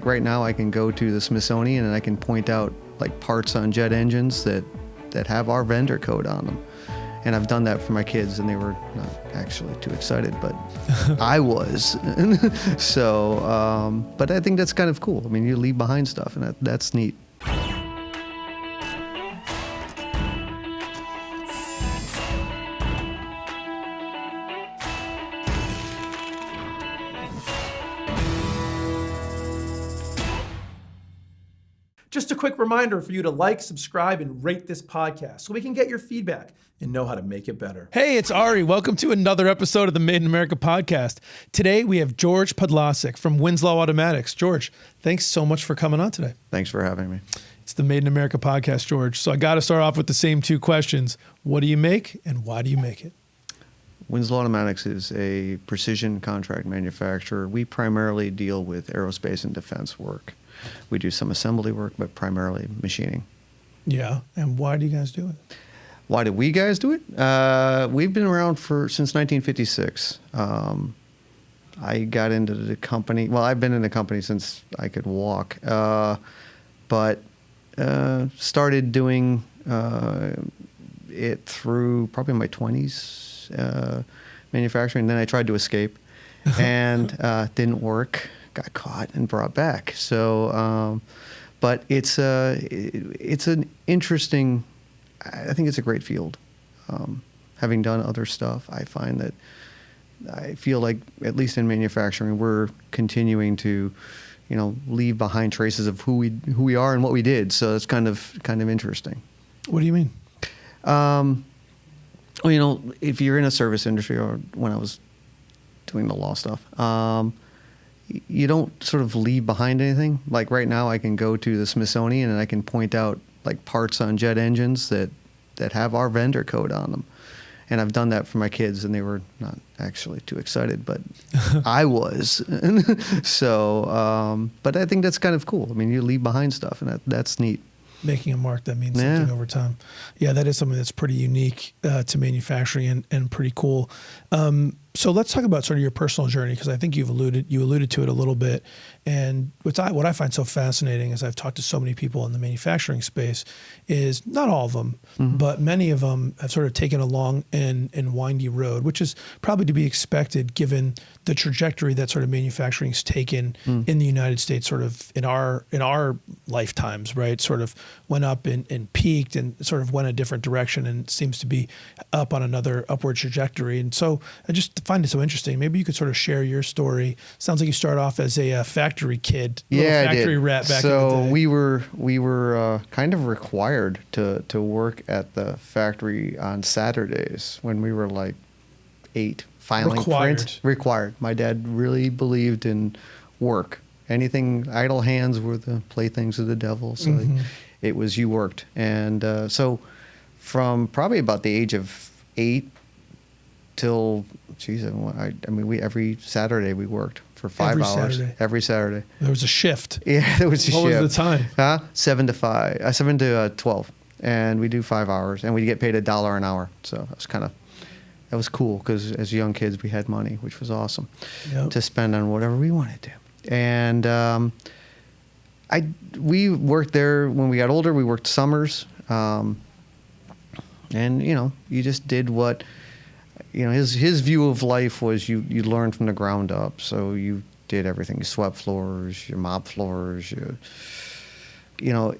Right now I can go to the Smithsonian and I can point out like parts on jet engines that have our vendor code on them. And I've done that for my kids and they were not actually too excited, but I was. So, but I think that's kind of cool. I mean, you leave behind stuff and that's neat. Just a quick reminder for you to like, subscribe, and rate this podcast so we can get your feedback and know how to make it better. Hey, it's Ari. Welcome to another episode of the Made in America podcast. Today, we have George Podlasek from Winslow Automatics. George, thanks so much for coming on today. Thanks for having me. It's the Made in America podcast, George. So I got to start off with the same two questions. What do you make and why do you make it? Winslow Automatics is a precision contract manufacturer. We primarily deal with aerospace and defense work. We do some assembly work, but primarily machining. Yeah, and why do you guys do it? Why do we guys do it? We've been around since 1956. I got into the company. Well, I've been in the company since I could walk, but started doing it through probably my 20s, manufacturing. Then I tried to escape, and didn't work. Got caught and brought back. So, but it's an interesting. I think it's a great field. Having done other stuff, I find that I feel like, at least in manufacturing, we're continuing to, leave behind traces of who we are and what we did. So it's kind of interesting. What do you mean? Well, if you're in a service industry, or when I was doing the law stuff, you don't sort of leave behind anything. Like right now I can go to the Smithsonian and I can point out like parts on jet engines that have our vendor code on them. And I've done that for my kids and they were not actually too excited, but I was. So, but I think that's kind of cool. I mean, you leave behind stuff and that's neat. Making a mark that means something over time. Yeah, that is something that's pretty unique to manufacturing and pretty cool. So let's talk about sort of your personal journey, because I think you alluded to it a little bit. And what I find so fascinating is I've talked to so many people in the manufacturing space is not all of them, but many of them have sort of taken a long and windy road, which is probably to be expected given the trajectory that sort of manufacturing's taken in the United States, sort of in our lifetimes, right? Sort of went up and peaked and sort of went a different direction and seems to be up on another upward trajectory. And so I just find it so interesting. Maybe you could sort of share your story. Sounds like you started off as a factory kid, factory rat back in the day. So we were kind of required to work at the factory on Saturdays when we were like 8. Filing print required. My dad really believed in work. Anything idle hands were the playthings of the devil. So it was you worked. And so from probably about the age of 8 till, every Saturday we worked for 5 hours. Every Saturday. There was a shift. Yeah, there was a shift. What was the time? 7 to 12. And we do 5 hours. And we get paid $1 an hour. So that was cool because as young kids we had money, which was awesome to spend on whatever we wanted to. And we worked there when we got older. We worked summers, and you just did what his view of life was. You learned from the ground up, so you did everything. You swept floors, you mopped floors.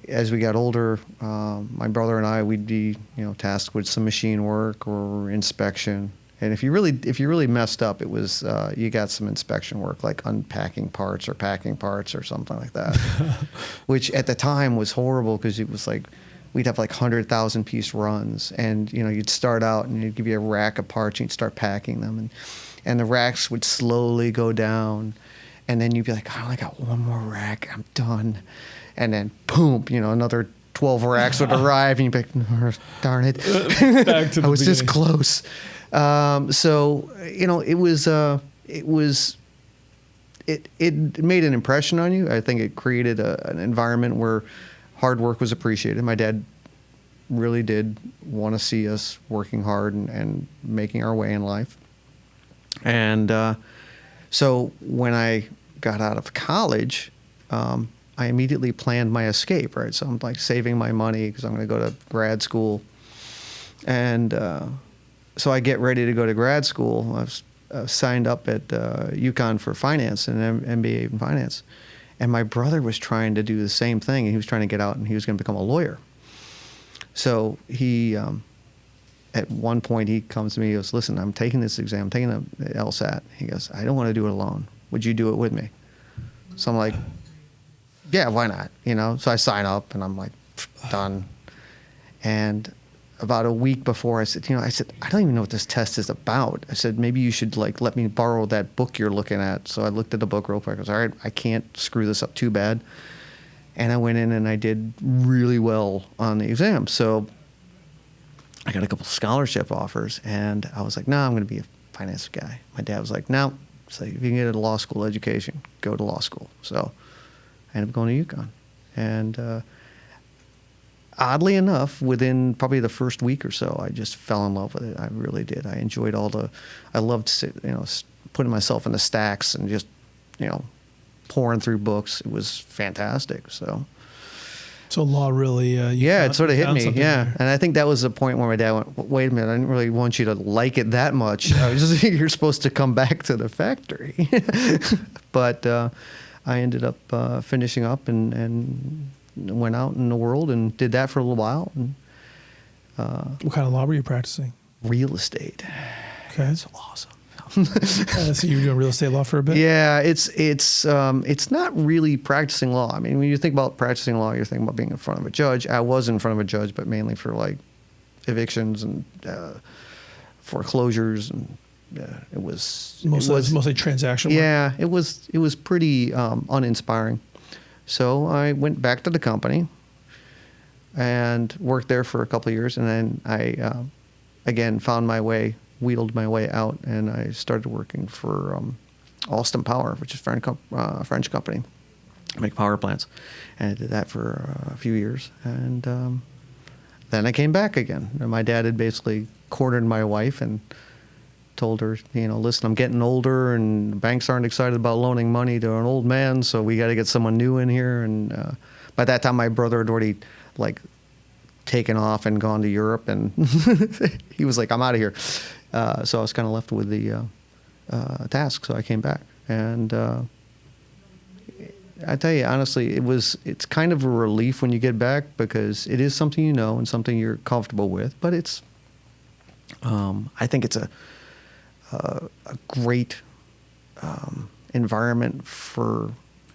As we got older, my brother and I, we'd be tasked with some machine work or inspection. And if you really messed up, it was you got some inspection work, like unpacking parts or packing parts or something like that, which at the time was horrible because it was like we'd have like 100,000 piece runs, and you'd start out and you'd give you a rack of parts and you'd start packing them, and the racks would slowly go down, and then you'd be like, I only got one more rack, I'm done, and then boom, another 12 racks would arrive, and you'd be like, oh, darn it, Back to the I was this beginning. close. So it made an impression on you. I think it created an environment where hard work was appreciated. My dad really did want to see us working hard and making our way in life. And so when I got out of college, I immediately planned my escape, right? So I'm like saving my money because I'm going to go to grad school. And so I get ready to go to grad school. I was signed up at UConn for finance and MBA in finance. And my brother was trying to do the same thing. And he was trying to get out and he was going to become a lawyer. So he, at one point, he comes to me, he goes, listen, I'm taking this exam, I'm taking the LSAT. He goes, I don't want to do it alone. Would you do it with me? So I'm like, yeah, why not? You know, so I sign up and I'm like, done. And about a week before, I said, I don't even know what this test is about. I said, maybe you should like let me borrow that book you're looking at. So I looked at the book real quick. I was all right, I can't screw this up too bad. And I went in and I did really well on the exam. So I got a couple scholarship offers and I was like, no, I'm going to be a finance guy. My dad was like, no. So if you can get a law school education, go to law school. So I ended up going to UConn. And oddly enough, within probably the first week or so, I just fell in love with it. I really did. I enjoyed I loved, putting myself in the stacks and just, pouring through books. It was fantastic. So law really, it sort of hit me. Yeah. There. And I think that was the point where my dad went, wait a minute, I didn't really want you to like it that much. You're supposed to come back to the factory. But I ended up finishing up and went out in the world and did that for a little while. And, what kind of law were you practicing? Real estate. Okay. That's awesome. So you were doing real estate law for a bit? Yeah, it's not really practicing law. I mean, when you think about practicing law, you're thinking about being in front of a judge. I was in front of a judge, but mainly for like evictions and foreclosures, and it was mostly transaction work. Yeah, it was pretty uninspiring. So I went back to the company and worked there for a couple of years, and then I again wheedled my way out, and I started working for Alstom Power, which is a French company, make power plants, and I did that for a few years, and then I came back again. And my dad had basically cornered my wife and told her, listen, I'm getting older, and banks aren't excited about loaning money to an old man, so we got to get someone new in here. And by that time, my brother had already taken off and gone to Europe, and he was like, I'm out of here. So I was kind of left with the task, so I came back. And I tell you, honestly, it's kind of a relief when you get back, because it is something and something you're comfortable with. But it's, I think it's a great environment for,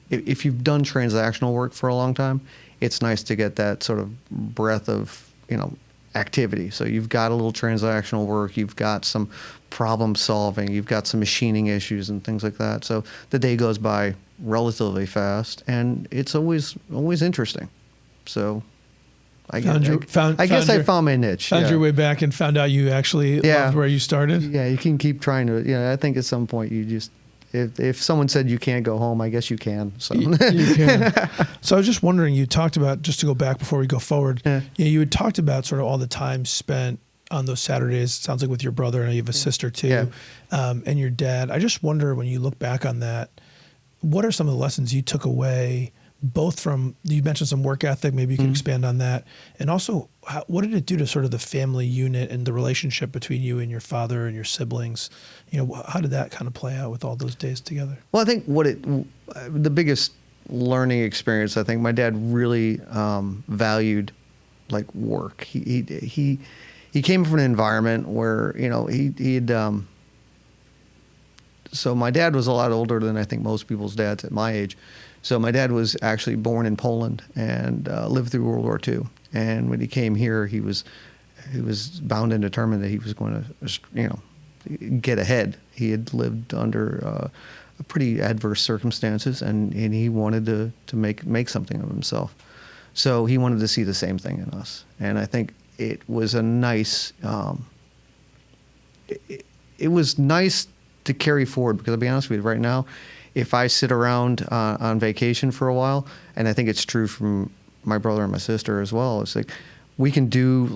if you've done transactional work for a long time, it's nice to get that sort of breadth of, activity. So you've got a little transactional work, you've got some problem solving, you've got some machining issues and things like that. So the day goes by relatively fast, and it's always interesting. So I guess I found my niche. Found your way back and found out you actually loved where you started. Yeah, you can keep trying to. I think at some point you just, if someone said you can't go home, I guess you can. So you can. So I was just wondering, you talked about, just to go back before we go forward, you had talked about sort of all the time spent on those Saturdays. It sounds like with your brother, and you have a sister too, and your dad. I just wonder, when you look back on that, what are some of the lessons you took away, both from, you mentioned some work ethic, maybe you can expand on that, and also what did it do to sort of the family unit and the relationship between you and your father and your siblings? How did that kind of play out with all those days together? Well, I think the biggest learning experience, I think my dad really valued work. He came from an environment where, so my dad was a lot older than I think most people's dads at my age. So my dad was actually born in Poland and lived through World War II. And when he came here, he was bound and determined that he was going to, get ahead. He had lived under pretty adverse circumstances, and he wanted to make something of himself. So he wanted to see the same thing in us. And I think it was a nice, it was nice to carry forward, because I'll be honest with you, right now, if I sit around on vacation for a while, and I think it's true from my brother and my sister as well, it's like we can do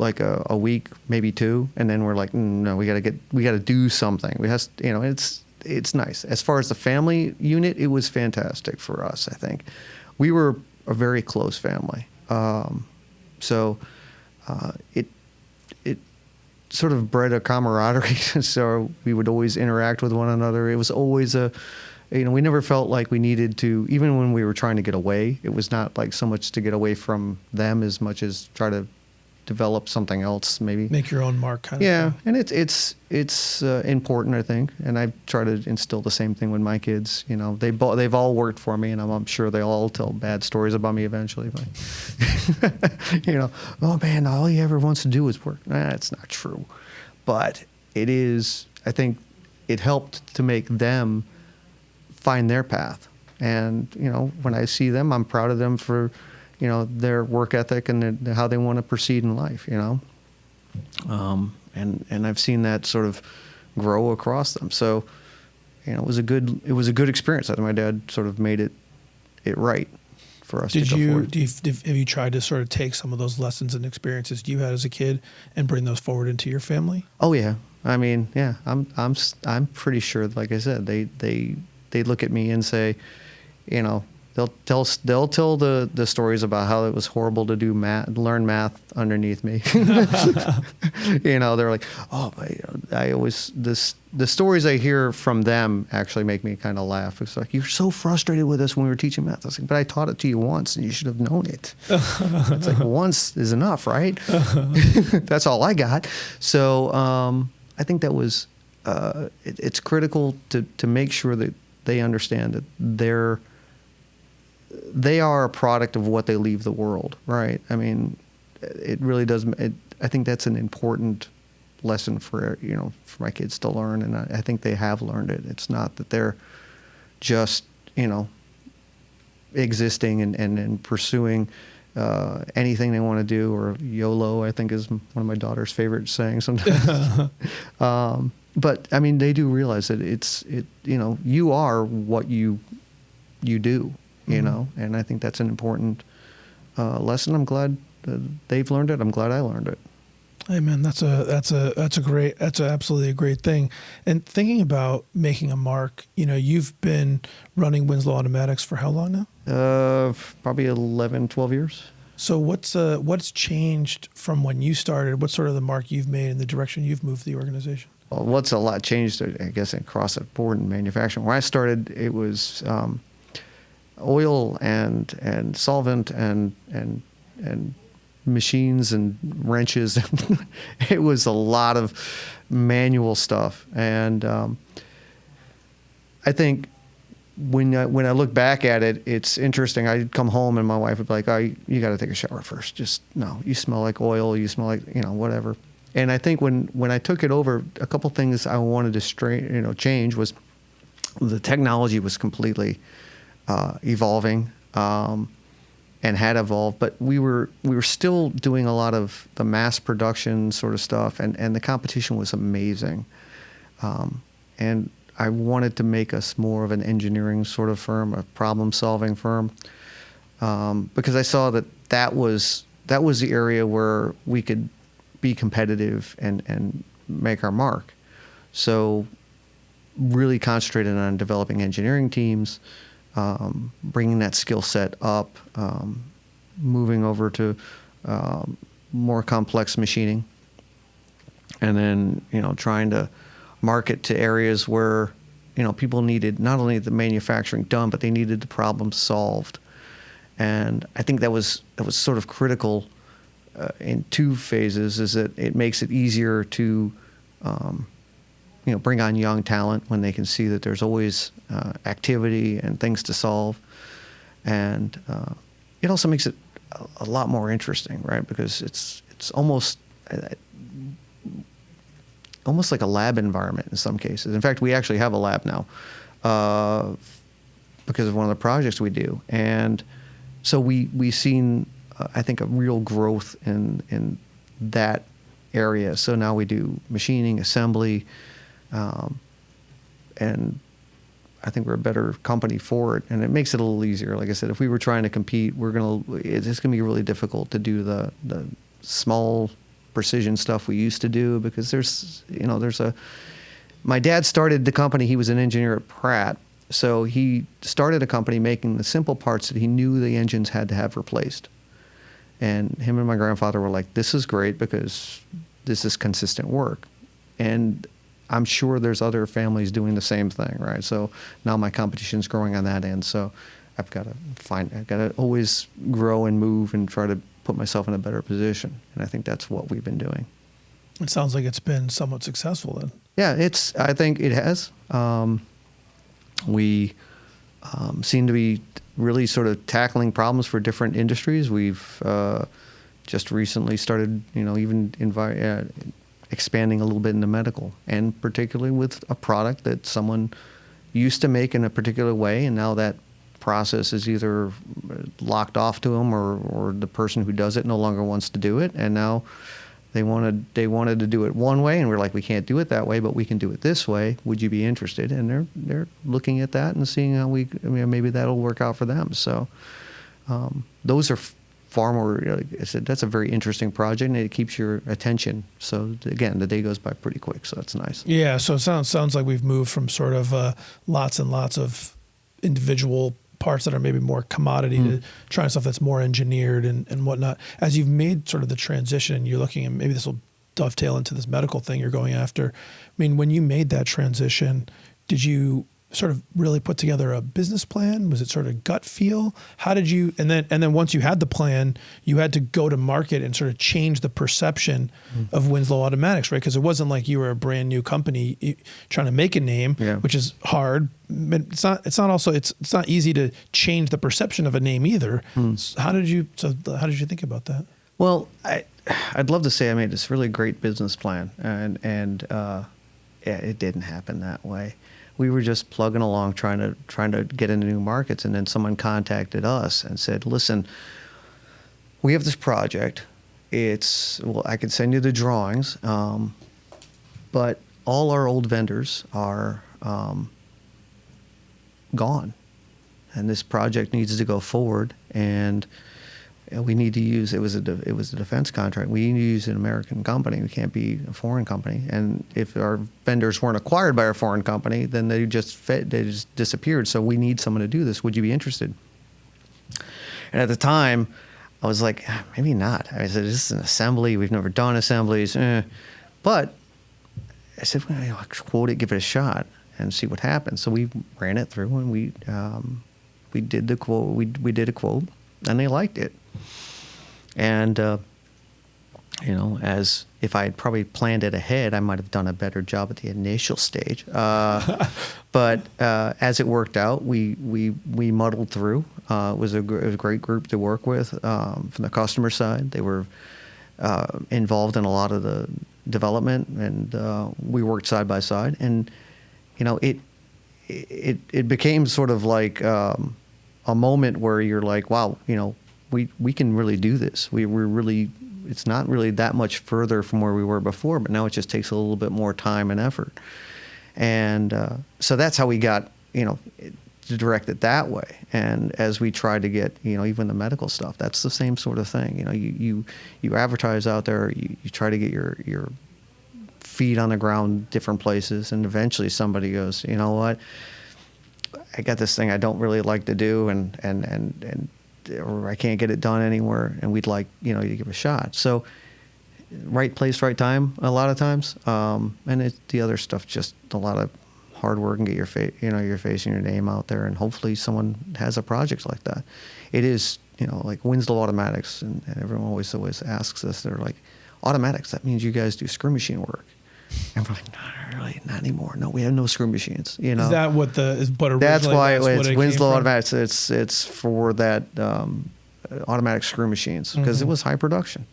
a week, maybe two, and then we're like, no, we got to do something. It's nice. As far as the family unit, it was fantastic for us, I think. we were a very close family. So it sort of bred a camaraderie. So we would always interact with one another. It was always we never felt like we needed to, even when we were trying to get away, it was not like so much to get away from them as much as try to develop something else, maybe. Make your own mark, kind of Yeah, thing. and it's important, I think, and I try to instill the same thing with my kids. You know, they've all worked for me, and I'm sure they'll all tell bad stories about me eventually. But, you know, oh man, all he ever wants to do is work. That's not true, but it is. I think it helped to make them find their path, and you know, when I see them, I'm proud of them for, you know, their work ethic and how they want to proceed in life, you know. And I've seen that sort of grow across them. So, you know, it was a good experience. I think my dad sort of made it right for us to go forward. Have you tried to sort of take some of those lessons and experiences you had as a kid and bring those forward into your family? Oh yeah. I mean, yeah, I'm pretty sure, like I said, they look at me and say, you know, they'll tell the stories about how it was horrible to do learn math underneath me. You know, they're like, oh, the stories I hear from them actually make me kind of laugh. It's like, you're so frustrated with us when we were teaching math. I was like, but I taught it to you once and you should have known it. It's like, once is enough, right? That's all I got. So I think that was it's critical to make sure that they understand that they are a product of what they leave the world, right? I mean, it really does. I think that's an important lesson for my kids to learn, and I think they have learned it. It's not that they're just existing and pursuing anything they want to do, or YOLO, I think, is one of my daughter's favorite sayings sometimes. But I mean, they do realize that you are what you do. You know, and I think that's an important lesson. I'm glad they've learned it. I'm glad I learned it. Hey man, that's absolutely a great thing. And thinking about making a mark, you know, you've been running Winslow Automatics for how long now? Probably 11, 12 years. So what's changed from when you started? What's sort of the mark you've made and the direction you've moved the organization? Well, what's a lot changed, I guess, across the board in manufacturing. When I started, it was oil and solvent and machines and wrenches. It was a lot of manual stuff, and I think when I look back at it, it's interesting. I'd come home and my wife would be like, "Oh, you got to take a shower first. Just no, you smell like oil. You smell like whatever." And I think when I took it over, a couple things I wanted to change was the technology was completely evolving. And had evolved, but we were still doing a lot of the mass production sort of stuff, and the competition was amazing. And I wanted to make us more of an engineering sort of firm, a problem-solving firm, because I saw that was the area where we could be competitive and make our mark. So really concentrated on developing engineering teams. Bringing that skill set up, moving over to more complex machining, and then trying to market to areas where people needed not only the manufacturing done, but they needed the problem solved. And I think that was sort of critical in two phases. Is that it makes it easier to bring on young talent when they can see that there's always activity and things to solve. And it also makes it a lot more interesting, right? Because it's almost like a lab environment in some cases. In fact, we actually have a lab now because of one of the projects we do. And so we've seen, I think, a real growth in that area. So now we do machining, assembly, and I think we're a better company for it, and it makes it a little easier. Like I said, if we were trying to compete, it's gonna be really difficult to do the small precision stuff we used to do, because my dad started the company. He was an engineer at Pratt, So he started a company making the simple parts that he knew the engines had to have replaced. And him and my grandfather were like, this is great because this is consistent work. And I'm sure there's other families doing the same thing, right? So now my competition's growing on that end. So I've got to always grow and move and try to put myself in a better position. And I think that's what we've been doing. It sounds like it's been somewhat successful then. Yeah, I think it has. We seem to be really sort of tackling problems for different industries. We've just recently started, even expanding a little bit into medical, and particularly with a product that someone used to make in a particular way, and now that process is either locked off to them or the person who does it no longer wants to do it, and now they wanted to do it one way, and we're like, we can't do it that way, but we can do it this way. Would you be interested? And they're looking at that and seeing how maybe that'll work out for them. So those are far more, like I said, that's a very interesting project, and it keeps your attention. So again, the day goes by pretty quick, so that's nice. Yeah, so it sounds like we've moved from sort of lots and lots of individual parts that are maybe more commodity to trying stuff that's more engineered and whatnot. As you've made sort of the transition, you're looking at, maybe this will dovetail into this medical thing you're going after. I mean, when you made that transition, did you sort of really put together a business plan? Was it sort of gut feel? How did you, and then once you had the plan, you had to go to market and sort of change the perception of Winslow Automatics, right? Because it wasn't like you were a brand new company trying to make a name, which is hard. But it's not easy to change the perception of a name either. How did you think about that? Well, I'd love to say I made this really great business plan, and it didn't happen that way. We were just plugging along, trying to get into new markets, and then someone contacted us and said, "Listen, we have this project. I could send you the drawings, but all our old vendors are gone, and this project needs to go forward, and we need to use, it was a defense contract. We need to use an American company. We can't be a foreign company. And if our vendors weren't acquired by a foreign company, then they just disappeared. So we need someone to do this. Would you be interested?" And at the time, I was like, maybe not. I said, this is an assembly. We've never done assemblies. But I said, well, quote it, give it a shot, and see what happens. So we ran it through, and we did the quote. We did a quote, and they liked it. And, as if I had probably planned it ahead, I might have done a better job at the initial stage. But as it worked out, we muddled through. It was a great group to work with from the customer side. They were involved in a lot of the development, and we worked side by side. And, it became sort of like a moment where you're like, wow, we can really do this. It's not really that much further from where we were before, but now it just takes a little bit more time and effort. And so that's how we got, to direct it that way. And as we try to get, even the medical stuff, that's the same sort of thing. You advertise out there, you try to get your feet on the ground different places, and eventually somebody goes, you know what, I got this thing I don't really like to do, and or I can't get it done anywhere, and we'd like, to give it a shot. So right place, right time, a lot of times. And the other stuff, just a lot of hard work and get your face and your name out there, and hopefully someone has a project like that. It is, like Winslow Automatics, and everyone always asks us, they're like, automatics, that means you guys do screw machine work. And we're like, not really, not anymore. No, we have no screw machines. Is that what that's why it's Winslow Automatics. It's for that automatic screw machines, because it was high production.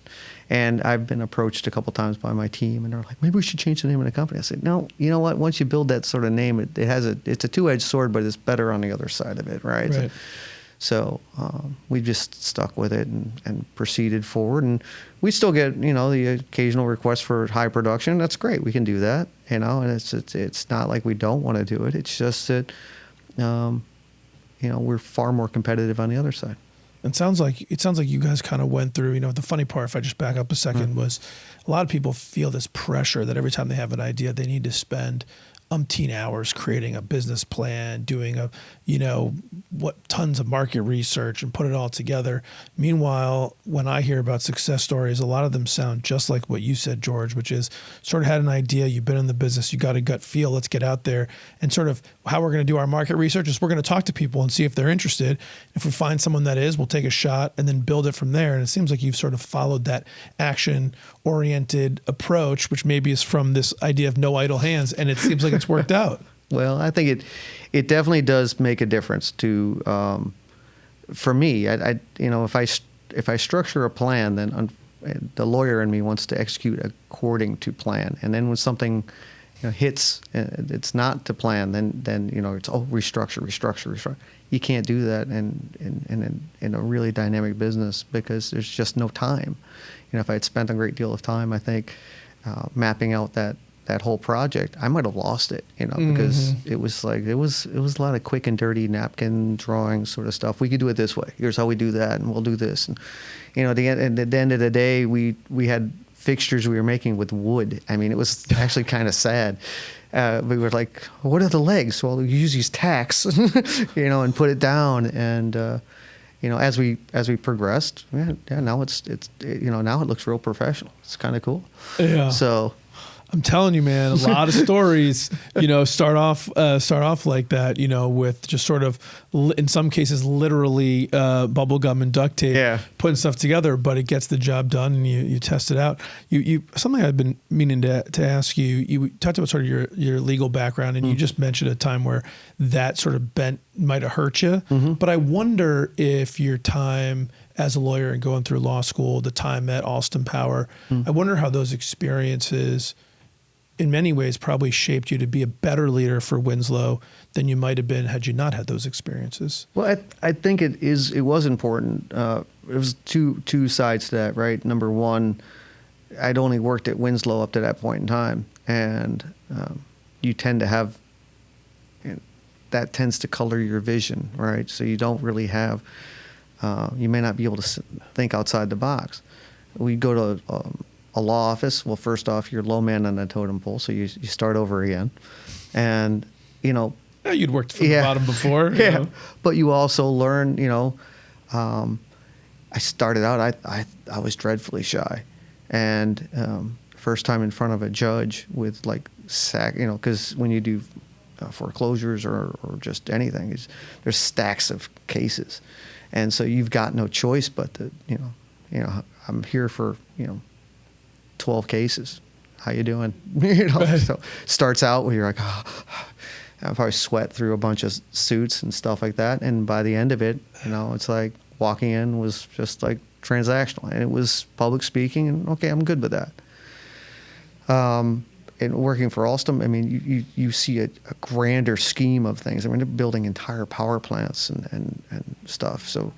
And I've been approached a couple times by my team, and they're like, maybe we should change the name of the company. I said, no, you know what? Once you build that sort of name, it's a two-edged sword, but it's better on the other side of it, right? So we just stuck with it and proceeded forward. And we still get, the occasional request for high production. That's great. We can do that, and it's not like we don't want to do it. It's just that, we're far more competitive on the other side. It sounds like you guys kind of went through, the funny part, if I just back up a second, was a lot of people feel this pressure that every time they have an idea, they need to spend umpteen hours creating a business plan, doing tons of market research and put it all together. Meanwhile, when I hear about success stories, a lot of them sound just like what you said, George, which is sort of had an idea, you've been in the business, you got a gut feel, let's get out there. And sort of how we're going to do our market research is we're going to talk to people and see if they're interested. If we find someone that is, we'll take a shot and then build it from there. And it seems like you've sort of followed that action-oriented approach, which maybe is from this idea of no idle hands, and it seems like it's worked out. Well, I think it definitely does make a difference to for me. If I structure a plan, then the lawyer in me wants to execute according to plan. And then when something hits, it's not to plan, then it's restructure. You can't do that in a really dynamic business because there's just no time. If I had spent a great deal of time, I think mapping out that whole project, I might have lost it, because it was a lot of quick and dirty napkin drawing sort of stuff. We could do it this way. Here's how we do that, and we'll do this. And at the end of the day, we had fixtures we were making with wood. I mean, it was actually kind of sad. We were like, what are the legs? Well, we use these tacks, and put it down. And as we progressed, now now it looks real professional. It's kind of cool. Yeah. So. I'm telling you, man, a lot of stories, start off like that, with just sort of, in some cases, literally bubble gum and duct tape, putting stuff together, but it gets the job done and you test it out. You something I've been meaning to ask you, you talked about sort of your legal background, and you just mentioned a time where that sort of bent might have hurt you. But I wonder if your time as a lawyer and going through law school, the time at Alstom Power, I wonder how those experiences in many ways probably shaped you to be a better leader for Winslow than you might have been had you not had those experiences. Well, I think it was important. It was two sides to that, right? Number one, I'd only worked at Winslow up to that point in time, and you tend to have, that tends to color your vision, right? So you don't really have, you may not be able to think outside the box. We go to a law office. Well, first off, you're low man on the totem pole, so you start over again. And, you'd worked from the bottom before. But you also learn, I started out, I was dreadfully shy. And first time in front of a judge with because when you do foreclosures or just anything, there's stacks of cases. And so you've got no choice but to, I'm here for, 12 cases. How you doing? So starts out where you're like, I probably sweat through a bunch of suits and stuff like that. And by the end of it, it's like walking in was just like transactional, and it was public speaking, and okay, I'm good with that. And working for Alstom, I mean, you see a grander scheme of things. I mean, they're building entire power plants and stuff. So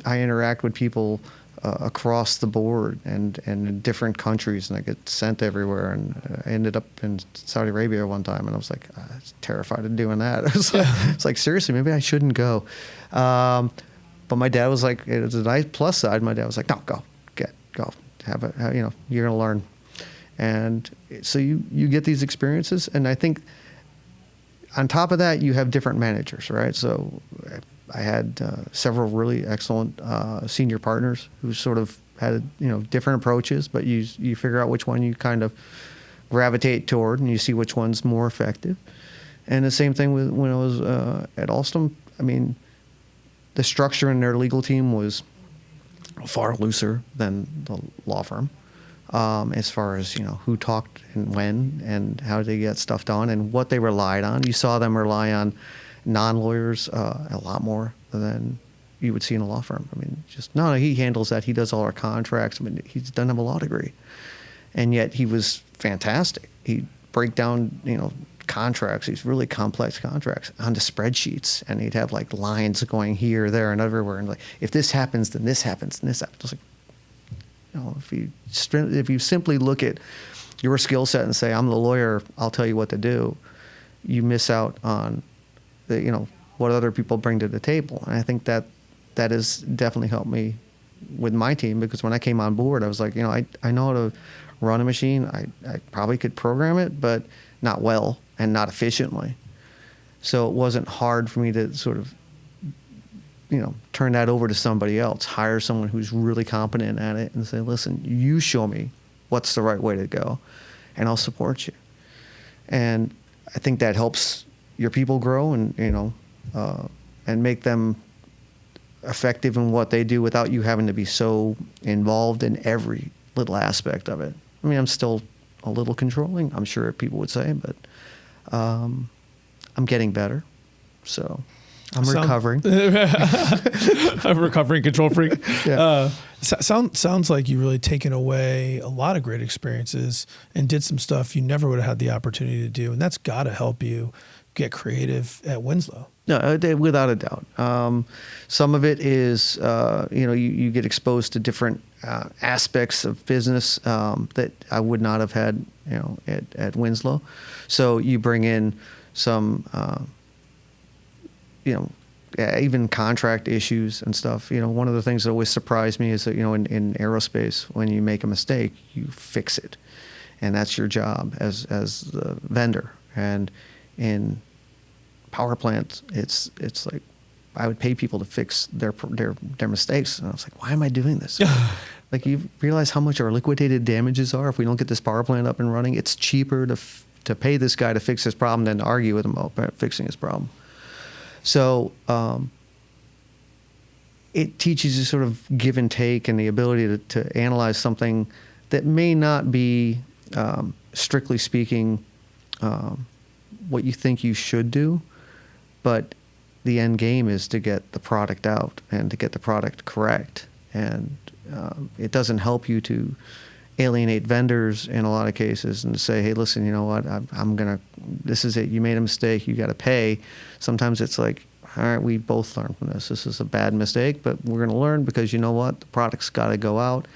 I interact with people across the board and in different countries, and I get sent everywhere. And I ended up in Saudi Arabia one time, and I was like, I was terrified of doing that. It's like, seriously, maybe I shouldn't go. But my dad was like, it was a nice plus side. My dad was like, no, go, you're going to learn. And so you get these experiences. And I think on top of that, you have different managers, right? So I had several really excellent senior partners who sort of had different approaches, but you figure out which one you kind of gravitate toward, and you see which one's more effective. And the same thing with when I was at Alstom. I mean, the structure in their legal team was far looser than the law firm, as far as who talked and when and how they get stuff done and what they relied on. You saw them rely on non-lawyers a lot more than you would see in a law firm. I mean, he handles that. He does all our contracts. I mean, he doesn't have a law degree, and yet he was fantastic. He'd break down, contracts, these really complex contracts, onto spreadsheets, and he'd have like lines going here, there, and everywhere, and like, if this happens, then this happens, and this happens. I was like, if you simply look at your skill set and say, I'm the lawyer, I'll tell you what to do, you miss out on what other people bring to the table. And I think that has definitely helped me with my team, because when I came on board, I was like, I know how to run a machine. I probably could program it, but not well and not efficiently. So it wasn't hard for me to sort of, turn that over to somebody else, hire someone who's really competent at it and say, listen, you show me what's the right way to go and I'll support you. And I think that helps your people grow and, and make them effective in what they do without you having to be so involved in every little aspect of it. I mean, I'm still a little controlling, I'm sure people would say, but I'm getting better. So I'm recovering. I'm a recovering control freak. Yeah. Sounds like you really taken away a lot of great experiences and did some stuff you never would have had the opportunity to do. And that's got to help you get creative at Winslow. No, without a doubt. Some of it is, you get exposed to different aspects of business that I would not have had, at Winslow. So you bring in some, even contract issues and stuff. One of the things that always surprised me is that, in aerospace, when you make a mistake, you fix it. And that's your job as the vendor. And in power plants, it's like I would pay people to fix their mistakes. And I was like, why am I doing this? Like, you realize how much our liquidated damages are if we don't get this power plant up and running? It's cheaper to pay this guy to fix his problem than to argue with him about fixing his problem. So it teaches you sort of give and take and the ability to analyze something that may not be, strictly speaking, what you think you should do, but the end game is to get the product out and to get the product correct. And it doesn't help you to alienate vendors in a lot of cases and to say, hey, listen, you know what, this is it, you made a mistake, you got to pay. Sometimes it's like, all right, we both learn from this. This is a bad mistake, but we're going to learn because you know what, the product's got to go out,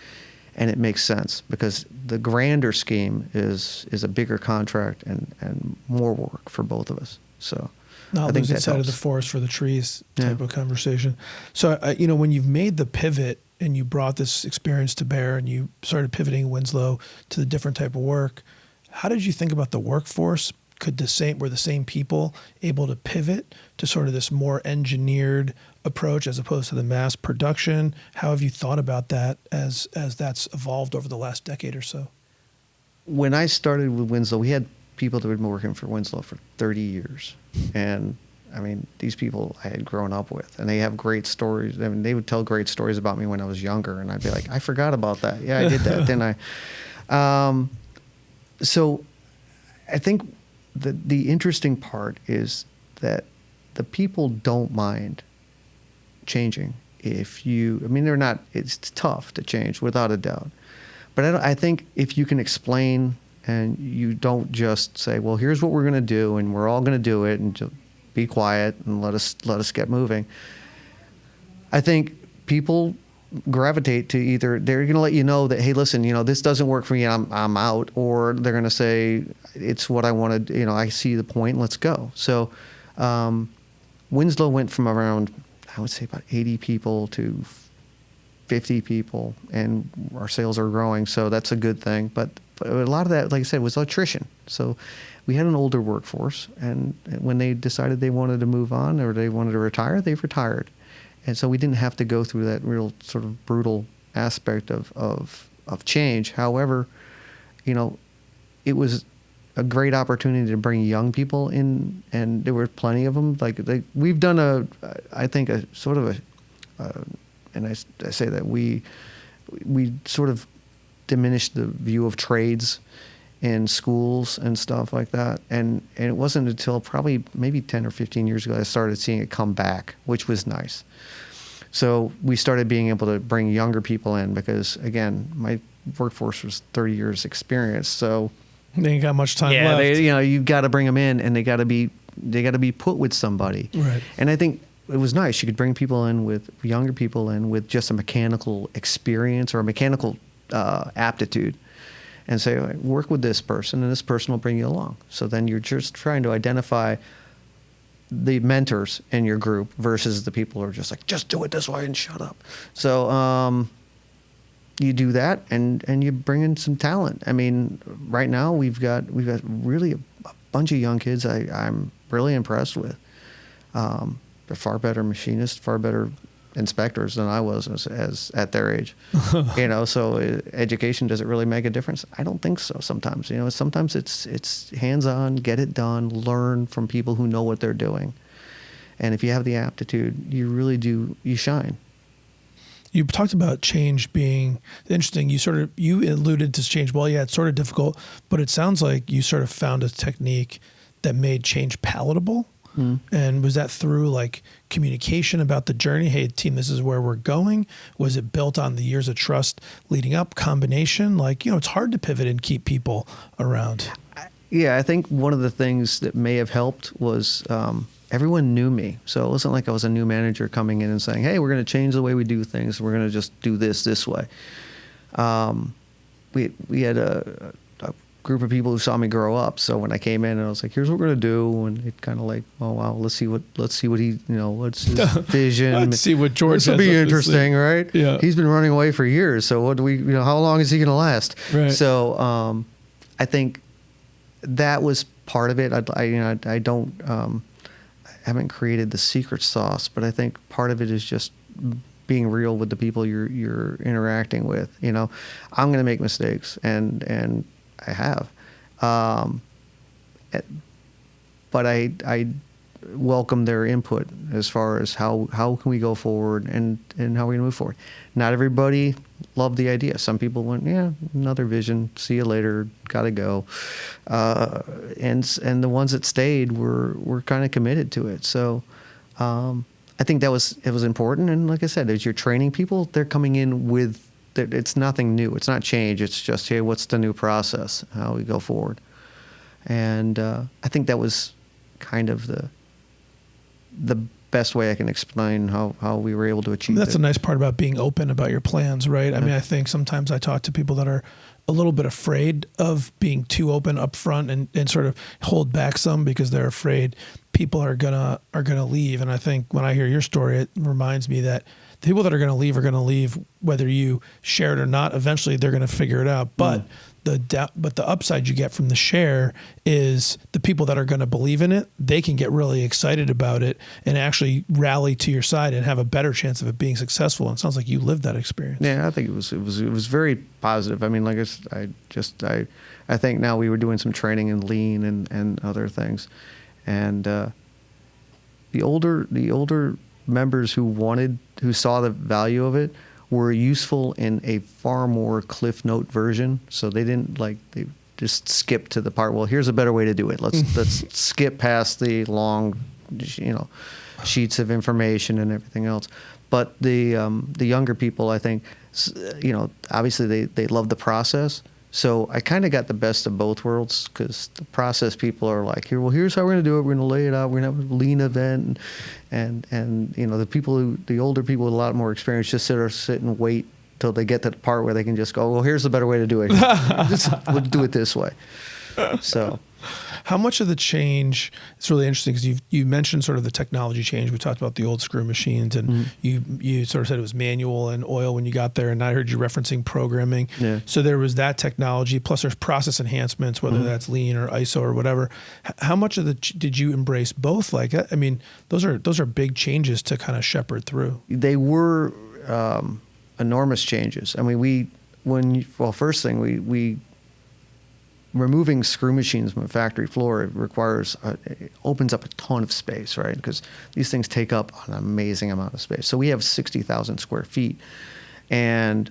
and it makes sense because the grander scheme is a bigger contract and more work for both of us. So not losing sight of the forest for the trees type of conversation. So, when you've made the pivot and you brought this experience to bear and you started pivoting Winslow to the different type of work, how did you think about the workforce? Were the same people able to pivot to sort of this more engineered approach as opposed to the mass production? How have you thought about that as that's evolved over the last decade or so? When I started with Winslow, we had people that had been working for Winslow for 30 years. And I mean, these people I had grown up with, and they have great stories. I mean, they would tell great stories about me when I was younger, and I'd be like, I forgot about that. Yeah, I did that, didn't I? So I think the interesting part is that the people don't mind changing. It's tough to change without a doubt. But I think if you can explain and you don't just say, well, here's what we're going to do and we're all going to do it and just be quiet and let us get moving. I think people gravitate to either they're going to let you know that, hey, listen, this doesn't work for me, I'm out, or they're going to say it's what I want to, I see the point, let's go. So Winslow went from around, I would say about 80 people to 50 people, and our sales are growing, so that's a good thing. But a lot of that, like I said, was attrition. So we had an older workforce, and when they decided they wanted to move on or they wanted to retire, they've retired. And so we didn't have to go through that real sort of brutal aspect of change. However, it was a great opportunity to bring young people in, and there were plenty of them. We've done I think a sort of and I say that we sort of diminished the view of trades in schools and stuff like that. And it wasn't until probably maybe 10 or 15 years ago that I started seeing it come back, which was nice. So we started being able to bring younger people in because, again, my workforce was 30 years experience. So they ain't got much time left. You've got to bring them in, and they got to be put with somebody. Right. And I think it was nice. You could bring younger people in with just a mechanical experience or a mechanical aptitude, and say, work with this person, and this person will bring you along. So then you're just trying to identify the mentors in your group versus the people who are just like, just do it this way and shut up. So you do that, and you bring in some talent. I mean, right now we've got really a bunch of young kids I'm really impressed with. They're far better machinists, far better inspectors than I was as at their age. So education, does it really make a difference? I don't think so. Sometimes, sometimes it's hands-on, get it done, learn from people who know what they're doing. And if you have the aptitude, you really do, you shine. You talked about change being interesting. You alluded to change. Well, yeah, it's sort of difficult, but it sounds like you sort of found a technique that made change palatable. And was that through like communication about the journey? Hey, team, this is where we're going. Was it built on the years of trust leading up? Combination? Like, it's hard to pivot and keep people around. Yeah, I think one of the things that may have helped was everyone knew me. So it wasn't like I was a new manager coming in and saying, hey, we're going to change the way we do things. We're going to just do this way. We had a group of people who saw me grow up. So when I came in and I was like, here's what we're going to do. And it kind of like, oh, wow, let's see what he, what's his vision. Let's see what George This will be interesting, right? Yeah. He's been running away for years. So what do we, how long is he going to last? Right. So I think that was part of it. I haven't created the secret sauce, but I think part of it is just being real with the people you're interacting with. I'm going to make mistakes, and I have, but I welcome their input as far as how can we go forward and how we're going to move forward. Not everybody loved the idea. Some people went, yeah, another vision, see you later, gotta go, and the ones that stayed were kind of committed to it. So I think it was important. And like I said, as you're training people, they're coming in with. It's nothing new. It's not change. It's just, hey, what's the new process? How we go forward? And I think that was kind of the best way I can explain how we were able to achieve That's it. a nice part about being open about your plans, right? I mean, I think sometimes I talk to people that are a little bit afraid of being too open up front and sort of hold back some because they're afraid people are gonna leave. And I think when I hear your story, it reminds me that the people that are going to leave whether you share it or not. Eventually they're going to figure it out. But the upside you get from the share is the people that are going to believe in it, they can get really excited about it and actually rally to your side and have a better chance of it being successful. And it sounds like you lived that experience. Yeah, I think it was very positive. I mean, like I think now we were doing some training in lean and other things, and the older members who saw the value of it were useful in a far more Cliff Note version. So they they just skipped to the part, well, here's a better way to do it. Let's skip past the long, sheets of information and everything else. But the younger people, I think, obviously they love the process. So I kind of got the best of both worlds, because the process people are like, here's how we're going to do it. We're going to lay it out. We're going to have a lean event. And the older people with a lot more experience just sit and wait till they get to the part where they can just go, well, here's the better way to do it. We'll do it this way. So. How much of the change, it's really interesting because you mentioned sort of the technology change. We talked about the old screw machines, and you sort of said it was manual and oil when you got there, and I heard you referencing programming. Yeah. So there was that technology, plus there's process enhancements, whether that's lean or ISO or whatever. How much of did you embrace both? Like, I mean, those are big changes to kind of shepherd through. They were enormous changes. I mean, first thing, we removing screw machines from a factory floor, it opens up a ton of space, right? Because these things take up an amazing amount of space. So we have 60,000 square feet. And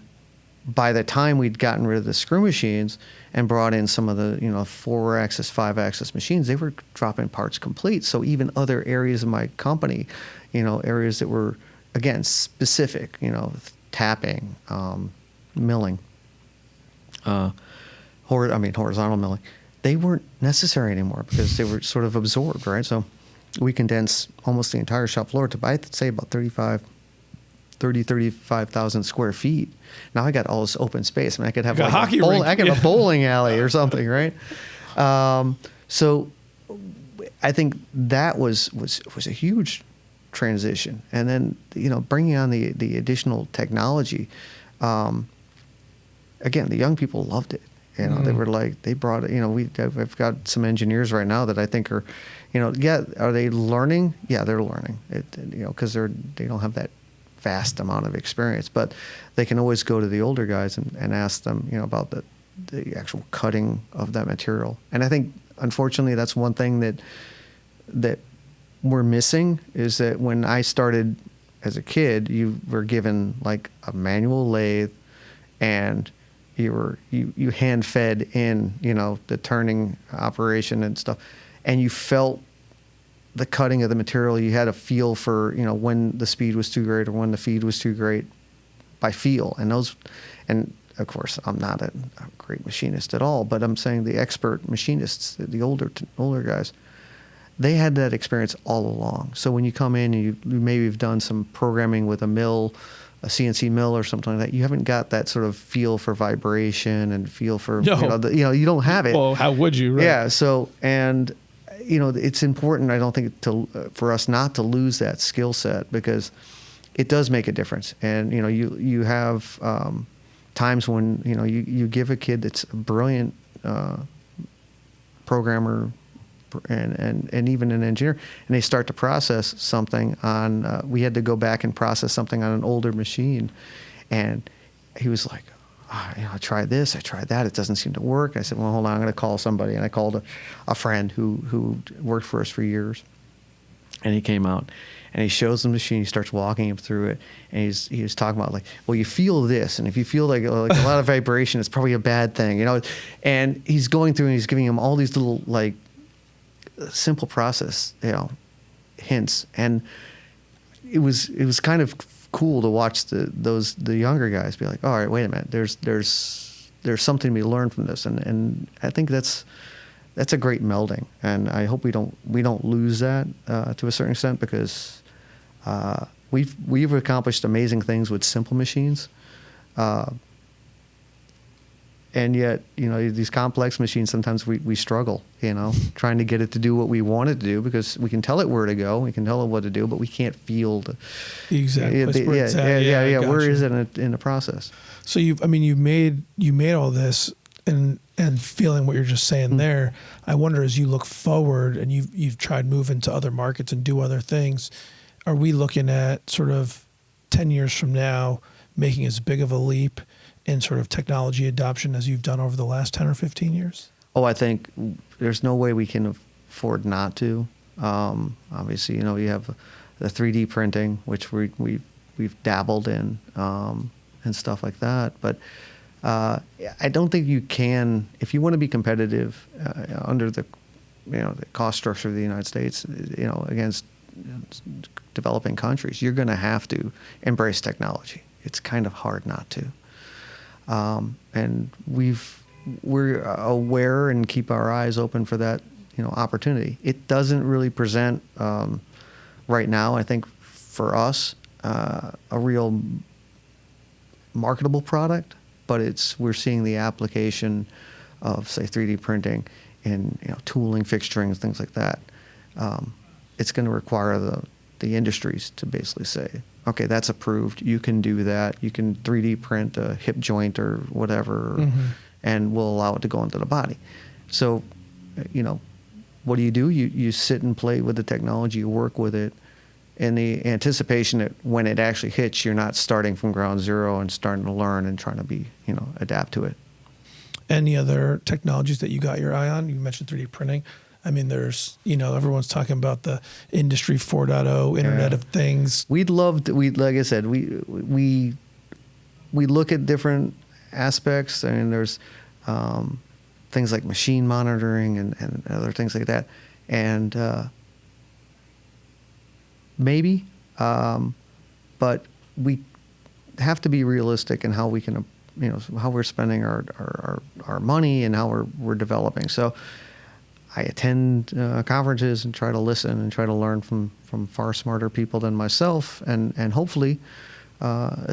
by the time we'd gotten rid of the screw machines and brought in some of the 4-axis, 5-axis machines, they were dropping parts complete. So even other areas of my company, areas that were, again, specific, tapping, milling, horizontal milling, they weren't necessary anymore because they were sort of absorbed, right? So we condense almost the entire shop floor to, I'd say, about 35,000 square feet. Now I got all this open space. I mean, I could have a a bowling alley or something, right? So I think that was a huge transition. And then, bringing on the additional technology, again, the young people loved it. They were like, they brought it, I've got some engineers right now that I think are, are they learning? Yeah, they're learning because they don't have that vast amount of experience, but they can always go to the older guys and ask them, about the actual cutting of that material. And I think, unfortunately, that's one thing that we're missing, is that when I started as a kid, you were given like a manual lathe, and you hand fed in, the turning operation and stuff, and you felt the cutting of the material. You had a feel for, when the speed was too great or when the feed was too great by feel. And of course, I'm not a great machinist at all, but I'm saying the expert machinists, the older guys, they had that experience all along. So when you come in and you maybe have done some programming with a mill, a CNC mill or something like that, you haven't got that sort of feel for vibration and feel for, you don't have it. Well, how would you? Right? Yeah. So, and, it's important, I don't think, for us not to lose that skill set, because it does make a difference. And, you have times when, you give a kid that's a brilliant programmer and even an engineer, and they start to process something on, we had to go back and process something on an older machine. And he was like, I tried this, I tried that, it doesn't seem to work. I said, well, hold on, I'm going to call somebody. And I called a friend who worked for us for years. And he came out and he shows the machine, he starts walking him through it, and he was talking about, like, well, you feel this, and if you feel like a lot of vibration, it's probably a bad thing, And he's going through and he's giving him all these little, like, simple process, hints. And it was kind of cool to watch the younger guys be like, all right, wait a minute, there's something to be learned from this. And I think that's a great melding. And I hope we don't lose that to a certain extent, because we've accomplished amazing things with simple machines. And yet, these complex machines, sometimes we struggle, trying to get it to do what we want it to do, because we can tell it where to go, we can tell it what to do, but we can't feel the exact place where it's at. Yeah. Gotcha. Where is it in the process? So you made all this, and feeling what you're just saying there. I wonder, as you look forward and you've tried to move into other markets and do other things, are we looking at sort of 10 years from now making as big of a leap in sort of technology adoption as you've done over the last 10 or 15 years? Oh, I think there's no way we can afford not to. Obviously, you have the 3D printing, which we've dabbled in, and stuff like that. But I don't think you can, if you want to be competitive under the cost structure of the United States, against developing countries, you're going to have to embrace technology. It's kind of hard not to. And we're aware and keep our eyes open for that, opportunity. It doesn't really present right now, I think, for us, a real marketable product, but it's, we're seeing the application of, say, 3D printing in, tooling, fixturing, things like that. It's going to require the industries to basically say, okay, that's approved. You can do that. You can 3D print a hip joint or whatever, Mm-hmm. and we'll allow it to go into the body. So, what do? You sit and play with the technology, you work with it, in the anticipation that when it actually hits, you're not starting from ground zero and starting to learn and trying to be, adapt to it. Any other technologies that you got your eye on? You mentioned 3D printing. I mean, there's, everyone's talking about the Industry 4.0, Internet of Things. We'd love to, like I said, we look at different aspects. I mean, there's things like machine monitoring and other things like that. And maybe, but we have to be realistic in how we can, how we're spending our money and how we're developing. So I attend conferences and try to listen and try to learn from far smarter people than myself, and hopefully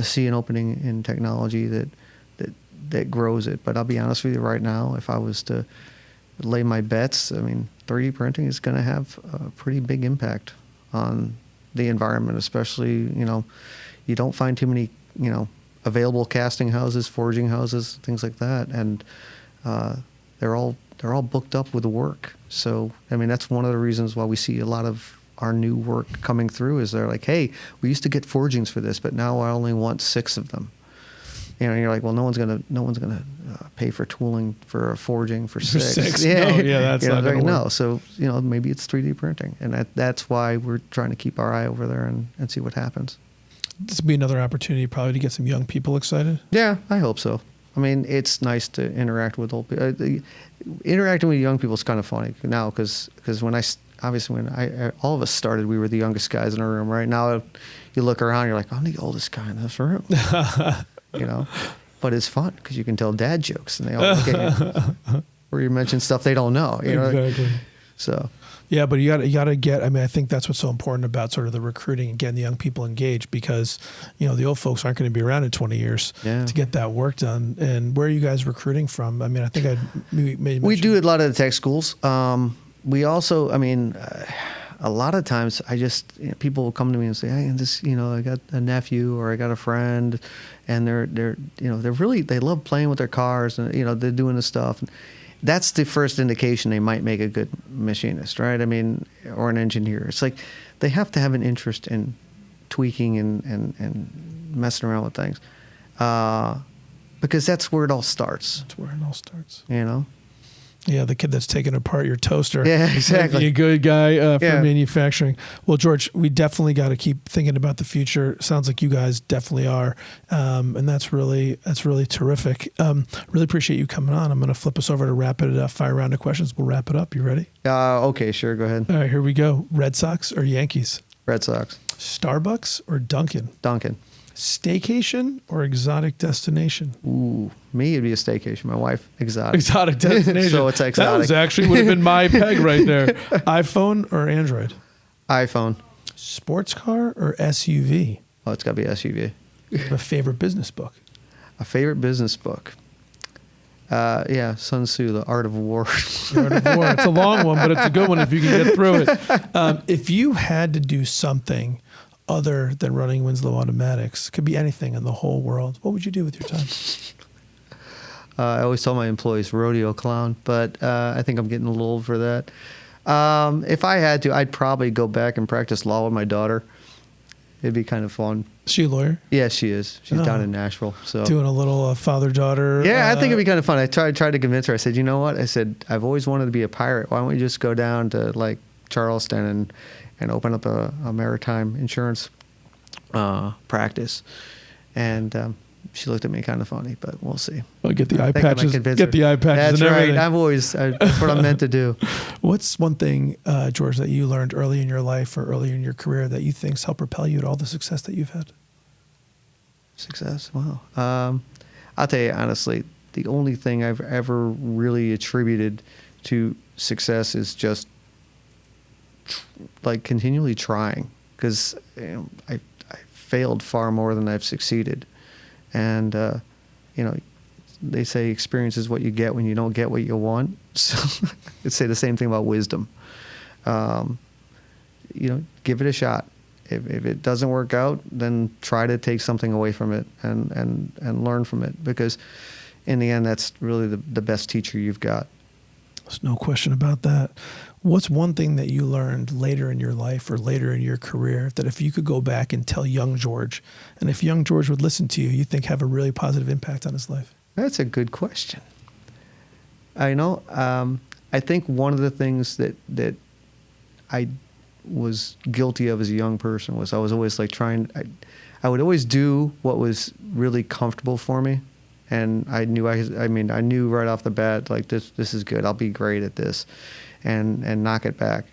see an opening in technology that grows it. But I'll be honest with you, right now, if I was to lay my bets, I mean, 3D printing is going to have a pretty big impact on the environment, especially, you don't find too many, available casting houses, forging houses, things like that. And they're all booked up with work. So, I mean, that's one of the reasons why we see a lot of our new work coming through is they're like, hey, we used to get forgings for this, but now I only want 6 of them. You're like, well, no one's gonna pay for tooling for a forging for 6. Yeah, that's not gonna work. No. So maybe it's 3D printing, and that's why we're trying to keep our eye over there and see what happens. This would be another opportunity probably to get some young people excited. Yeah, I hope so. I mean, it's nice to interact with old people. Interacting with young people is kind of funny now because when all of us started, we were the youngest guys in the room. Right now, you look around, you're like, I'm the oldest guy in this room. But it's fun because you can tell dad jokes and they all look at you. Or you mention stuff they don't know. Exactly. So. Yeah, but you got to get. I mean, I think that's what's so important about sort of the recruiting and getting the young people engaged because the old folks aren't going to be around in 20 years to get that work done. And where are you guys recruiting from? I mean, I think we do a lot of the tech schools. We also, a lot of times people will come to me and say, hey, I got a nephew or I got a friend, and they love playing with their cars and they're doing this stuff. That's the first indication they might make a good machinist, right? I mean, or an engineer. It's like they have to have an interest in tweaking and messing around with things, because that's where it all starts. That's where it all starts. Yeah, the kid that's taking apart your toaster. Yeah, exactly. Might be a good guy for manufacturing. Well, George, we definitely got to keep thinking about the future. Sounds like you guys definitely are, and that's really terrific. Really appreciate you coming on. I'm going to flip us over to rapid fire round of questions. We'll wrap it up. You ready? Okay, sure. Go ahead. All right, here we go. Red Sox or Yankees? Red Sox. Starbucks or Dunkin'? Dunkin'. Staycation or exotic destination? Ooh, me, it'd be a staycation. My wife, exotic. Exotic destination. So it's exotic. That was actually would have been my peg right there. iPhone or Android? iPhone. Sports car or SUV? Oh, it's got to be SUV. A favorite business book? A favorite business book? Sun Tzu, The Art of War. The Art of War. It's a long one, but it's a good one if you can get through it. If you had to do something other than running Winslow Automatics, could be anything in the whole world, what would you do with your time? I always tell my employees rodeo clown, but I think I'm getting a little old for that. If I had to, I'd probably go back and practice law with my daughter. It'd be kind of fun. Is she a lawyer? Yeah, she is. She's down in Nashville. So doing a little father-daughter. Yeah, I think it'd be kind of fun. I tried to convince her. I said, you know what? I said, I've always wanted to be a pirate. Why don't we just go down to like Charleston and open up a maritime insurance practice? And she looked at me kind of funny, but we'll see. Well, get the eye patches. Get the eye patches. That's right. That's what I'm meant to do. What's one thing, George, that you learned early in your life or early in your career that you think's helped propel you to all the success that you've had? Success? Wow. I'll tell you honestly, the only thing I've ever really attributed to success is just like continually trying, because I failed far more than I've succeeded. And, they say experience is what you get when you don't get what you want. So I'd say the same thing about wisdom. Give it a shot. If it doesn't work out, then try to take something away from it and learn from it, because in the end, that's really the best teacher you've got. There's no question about that. What's one thing that you learned later in your life or later in your career that if you could go back and tell young George, and if young George would listen to you, you think have a really positive impact on his life? That's a good question. I think one of the things that I was guilty of as a young person was I was always like I would always do what was really comfortable for me. And I knew I knew right off the bat, like this is good. I'll be great at this, and knock it back.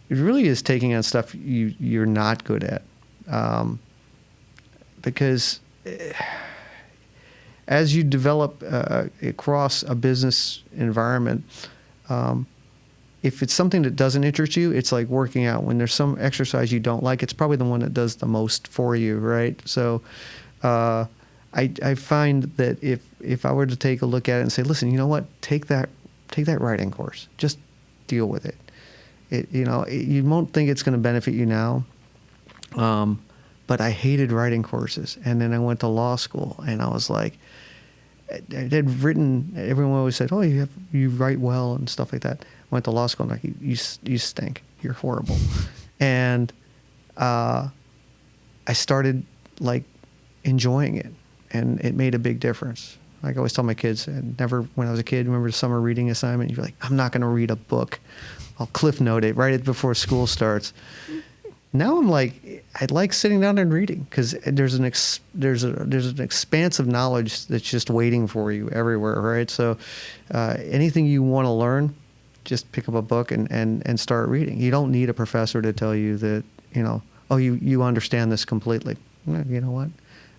It really is taking on stuff you're not good at, because as you develop across a business environment, if it's something that doesn't interest you, it's like working out. When there's some exercise you don't like, it's probably the one that does the most for you, right? So. I find that if I were to take a look at it and say, listen, you know what, take that take that writing course. Just deal with it. You won't think it's going to benefit you now. But I hated writing courses. And then I went to law school, and I was like, I had written, everyone always said, oh, you write well and stuff like that. I went to law school, and like, you stink. You're horrible. And I started like enjoying it, and it made a big difference. Like I always tell my kids, and never, when I was a kid, remember the summer reading assignment, you're like, I'm not going to read a book. I'll cliff note it right before school starts. Now I'm like, I like sitting down and reading, because there's an expanse of knowledge that's just waiting for you everywhere, right? So anything you want to learn, just pick up a book and start reading. You don't need a professor to tell you that, you understand this completely. You know what?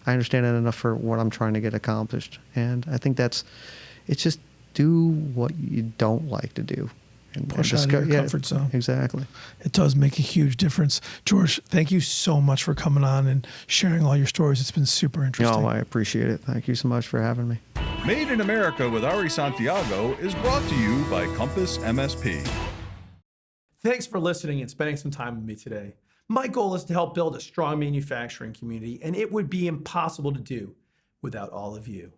I understand it enough for what I'm trying to get accomplished. And I think it's just do what you don't like to do. And push out of your comfort zone. Exactly. It does make a huge difference. George, thank you so much for coming on and sharing all your stories. It's been super interesting. No, I appreciate it. Thank you so much for having me. Made in America with Ari Santiago is brought to you by CompassMSP. Thanks for listening and spending some time with me today. My goal is to help build a strong manufacturing community, and it would be impossible to do without all of you.